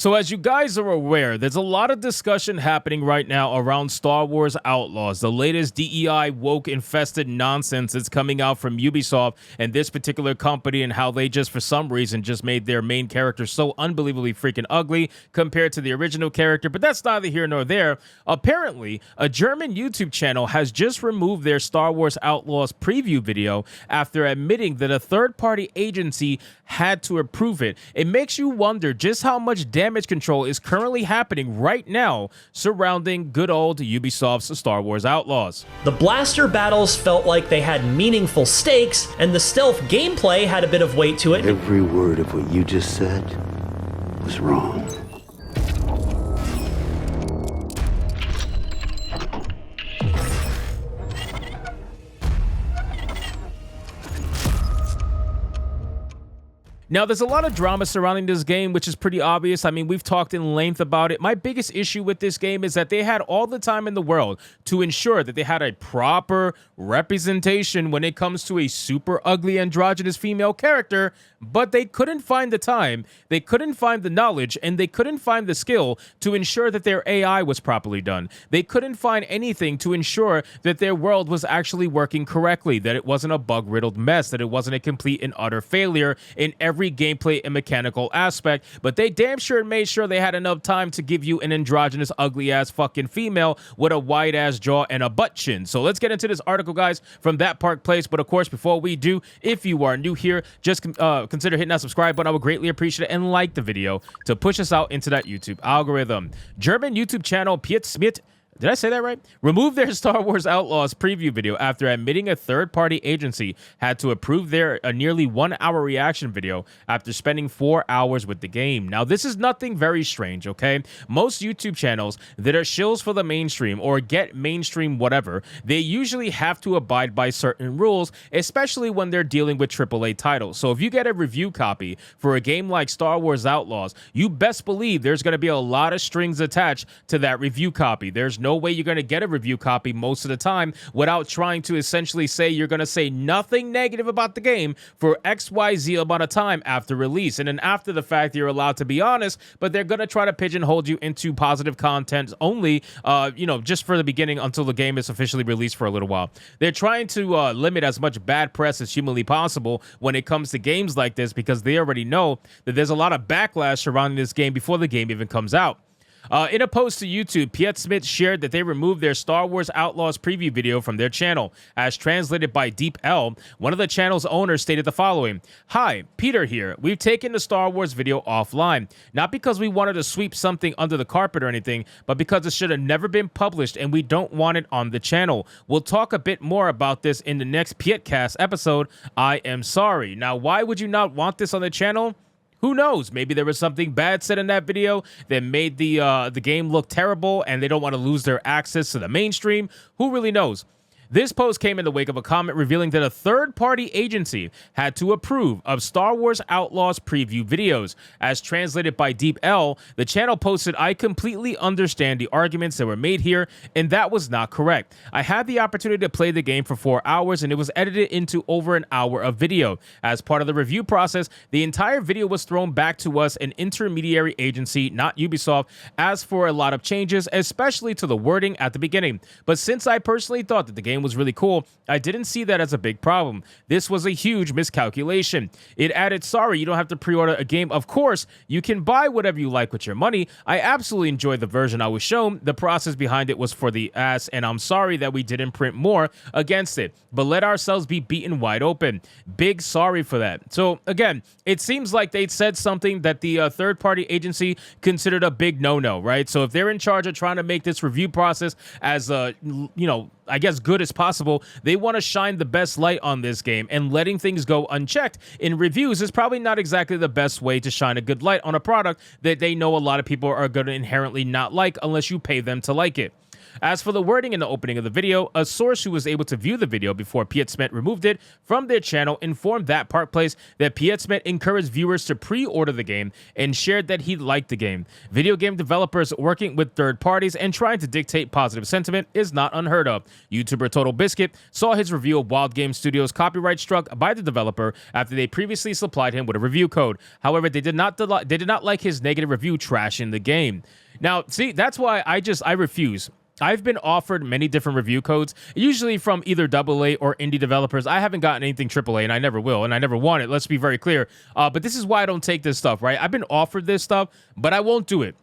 So as you guys are aware, there's a lot of discussion happening right now around Star Wars Outlaws, the latest DEI woke-infested nonsense that's coming out from Ubisoft and this particular company, and how they just, for some reason, just made their main character so unbelievably freaking ugly compared to the original character. But that's neither here nor there. Apparently, a German YouTube channel has just removed their Star Wars Outlaws preview video after admitting that a third-party agency had to approve it. It makes you wonder just how much damage control is currently happening right now surrounding good old Ubisoft's Star Wars Outlaws. The blaster battles felt like they had meaningful stakes, and the stealth gameplay had a bit of weight to it. Every word of what you just said was wrong. Now, there's a lot of drama surrounding this game, which is pretty obvious. I mean, we've talked in length about it. My biggest issue with this game is that they had all the time in the world to ensure that they had a proper representation when it comes to a super ugly androgynous female character, but they couldn't find the time, they couldn't find the knowledge, and they couldn't find the skill to ensure that their AI was properly done. They couldn't find anything to ensure that their world was actually working correctly, that it wasn't a bug-riddled mess, that it wasn't a complete and utter failure in every gameplay and mechanical aspect. But they damn sure made sure they had enough time to give you an androgynous ugly-ass fucking female with a wide-ass jaw and a butt chin. So let's get into this article, guys, from That Park Place. But of course, before we do, if you are new here, just consider hitting that subscribe button. I would greatly appreciate it, and like the video to push us out into that YouTube algorithm. German YouTube channel Piet Smit, did I say that right? Removed their Star Wars Outlaws preview video after admitting a third-party agency had to approve their nearly 1-hour reaction video after spending 4 hours with the game. Now, this is nothing very strange, okay? Most YouTube channels that are shills for the mainstream or get mainstream whatever, they usually have to abide by certain rules, especially when they're dealing with AAA titles. So if you get a review copy for a game like Star Wars Outlaws, you best believe there's going to be a lot of strings attached to that review copy. There's no way you're going to get a review copy most of the time without trying to essentially say you're going to say nothing negative about the game for XYZ amount of time after release. And then after the fact, you're allowed to be honest, but they're going to try to pigeonhole you into positive content only, just for the beginning until the game is officially released for a little while. They're trying to limit as much bad press as humanly possible when it comes to games like this, because they already know that there's a lot of backlash surrounding this game before the game even comes out. In a post to YouTube, Piet Smith shared that they removed their Star Wars Outlaws preview video from their channel. As translated by Deep L, one of the channel's owners stated the following: "Hi, Peter here. We've taken the Star Wars video offline, not because we wanted to sweep something under the carpet or anything, but because it should have never been published and we don't want it on the channel. We'll talk a bit more about this in the next Pietcast episode. I am sorry." Now, why would you not want this on the channel? Who knows? Maybe there was something bad said in that video that made the game look terrible and they don't want to lose their access to the mainstream. Who really knows? This post came in the wake of a comment revealing that a third-party agency had to approve of Star Wars Outlaws preview videos. As translated by Deep L, the channel posted, "I completely understand the arguments that were made here, and that was not correct. I had the opportunity to play the game for 4 hours, and it was edited into over an hour of video. As part of the review process, the entire video was thrown back to us, an intermediary agency, not Ubisoft, asked for a lot of changes, especially to the wording at the beginning. But since I personally thought that the game was really cool, I didn't see that as a big problem. This was a huge miscalculation." It added, "Sorry, you don't have to pre-order a game. Of course, you can buy whatever you like with your money. I absolutely enjoyed the version I was shown. The process behind it was for the ass, and I'm sorry that we didn't print more against it, but let ourselves be beaten wide open. Big sorry for that." So again, it seems like they said something that the third-party agency considered a big no-no, right? So if they're in charge of trying to make this review process as I guess good as possible, they want to shine the best light on this game, and letting things go unchecked in reviews is probably not exactly the best way to shine a good light on a product that they know a lot of people are going to inherently not like unless you pay them to like it. As for the wording in the opening of the video, a source who was able to view the video before Piet Smith removed it from their channel informed that Park Place that Piet Smith encouraged viewers to pre-order the game and shared that he liked the game. Video game developers working with third parties and trying to dictate positive sentiment is not unheard of. YouTuber Total Biscuit saw his review of Wild Game Studios' copyright struck by the developer after they previously supplied him with a review code. However, they did not like his negative review trashing the game. Now, see, that's why I refuse. I've been offered many different review codes, usually from either AA or indie developers. I haven't gotten anything AAA, and I never will, and I never want it. Let's be very clear. But this is why I don't take this stuff, right? I've been offered this stuff, but I won't do it.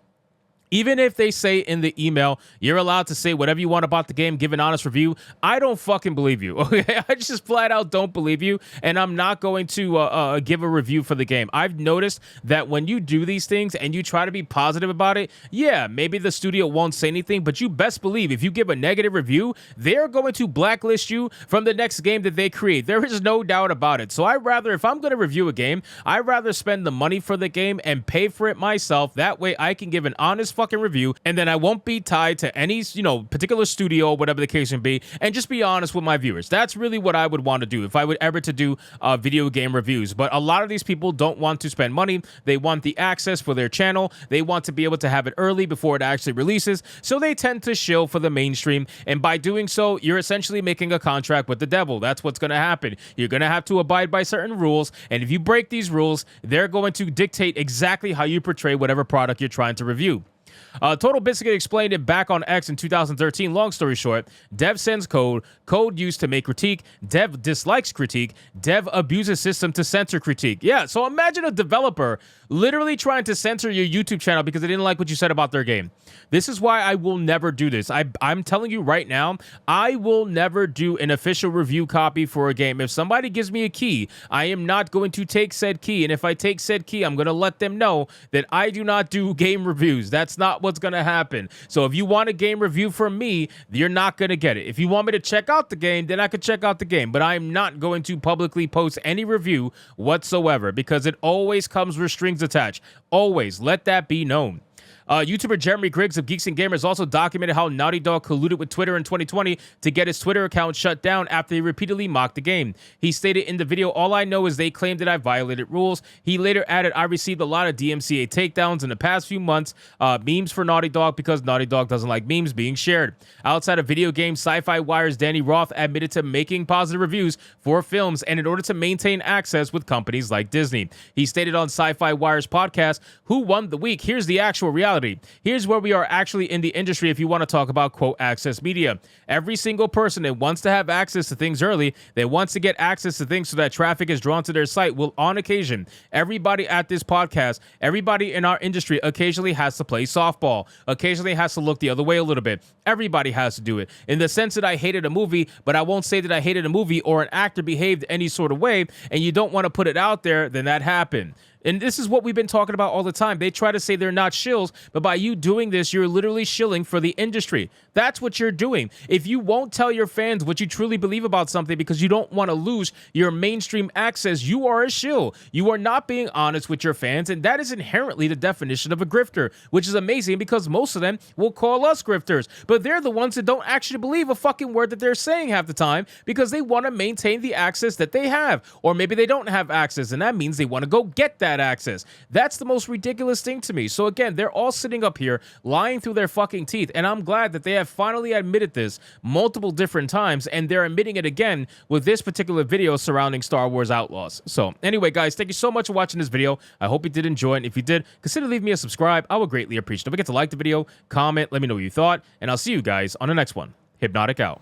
Even if they say in the email, you're allowed to say whatever you want about the game, give an honest review, I don't fucking believe you, okay? I just flat out don't believe you, and I'm not going to give a review for the game. I've noticed that when you do these things and you try to be positive about it, yeah, maybe the studio won't say anything, but you best believe if you give a negative review, they're going to blacklist you from the next game that they create. There is no doubt about it. So if I'm going to review a game, I'd rather spend the money for the game and pay for it myself. That way I can give an honest fucking review, and then I won't be tied to any particular studio or whatever the case may be, and just be honest with my viewers. That's really what I would want to do if I would ever to do video game reviews. But a lot of these people don't want to spend money. They want the access for their channel. They want to be able to have it early before it actually releases, so they tend to shill for the mainstream, and by doing so, you're essentially making a contract with the devil. That's what's going to happen. You're going to have to abide by certain rules, and if you break these rules, they're going to dictate exactly how you portray whatever product you're trying to review. Total Biscuit explained it back on X in 2013. Long story short, dev sends code used to make critique, dev dislikes critique, dev abuses system to censor critique. Yeah, so imagine a developer literally trying to censor your YouTube channel because they didn't like what you said about their game. This is why I will never do this. I'm telling you right now, I will never do an official review copy for a game. If somebody gives me a key, I am not going to take said key, and if I take said key, I'm going to let them know that I do not do game reviews. That's not what's going to happen. So if you want a game review from me, you're not going to get it. If you want me to check out the game, then I could check out the game, but I'm not going to publicly post any review whatsoever because it always comes with strings attached. Always. Let that be known. YouTuber Jeremy Griggs of Geeks and Gamers also documented how Naughty Dog colluded with Twitter in 2020 to get his Twitter account shut down after he repeatedly mocked the game. He stated in the video, "All I know is they claimed that I violated rules." He later added, "I received a lot of DMCA takedowns in the past few months, memes for Naughty Dog because Naughty Dog doesn't like memes being shared." Outside of video games, Sci-Fi Wire's Danny Roth admitted to making positive reviews for films and in order to maintain access with companies like Disney. He stated on Sci-Fi Wire's podcast, "Who won the week? Here's the actual reality. Here's where we are actually in the industry if you want to talk about, quote, access media. Every single person that wants to have access to things early, that wants to get access to things so that traffic is drawn to their site will, on occasion, everybody at this podcast, everybody in our industry occasionally has to play softball, occasionally has to look the other way a little bit. Everybody has to do it. In the sense that I hated a movie, but I won't say that I hated a movie or an actor behaved any sort of way, and you don't want to put it out there, then that happened." And this is what we've been talking about all the time. They try to say they're not shills, but by you doing this, you're literally shilling for the industry. That's what you're doing. If you won't tell your fans what you truly believe about something because you don't want to lose your mainstream access, you are a shill. You are not being honest with your fans, and that is inherently the definition of a grifter, which is amazing because most of them will call us grifters, but they're the ones that don't actually believe a fucking word that they're saying half the time because they want to maintain the access that they have, or maybe they don't have access, and that means they want to go get that access. That's the most ridiculous thing to me. So again, they're all sitting up here lying through their fucking teeth, and I'm glad that they have finally admitted this multiple different times, and they're admitting it again with this particular video surrounding Star Wars Outlaws. So anyway, guys, thank you so much for watching this video. I hope you did enjoy it. If you did, consider leaving me a subscribe. I would greatly appreciate it. Don't forget to like the video, comment, let me know what you thought, and I'll see you guys on the next one. Hypnotic out.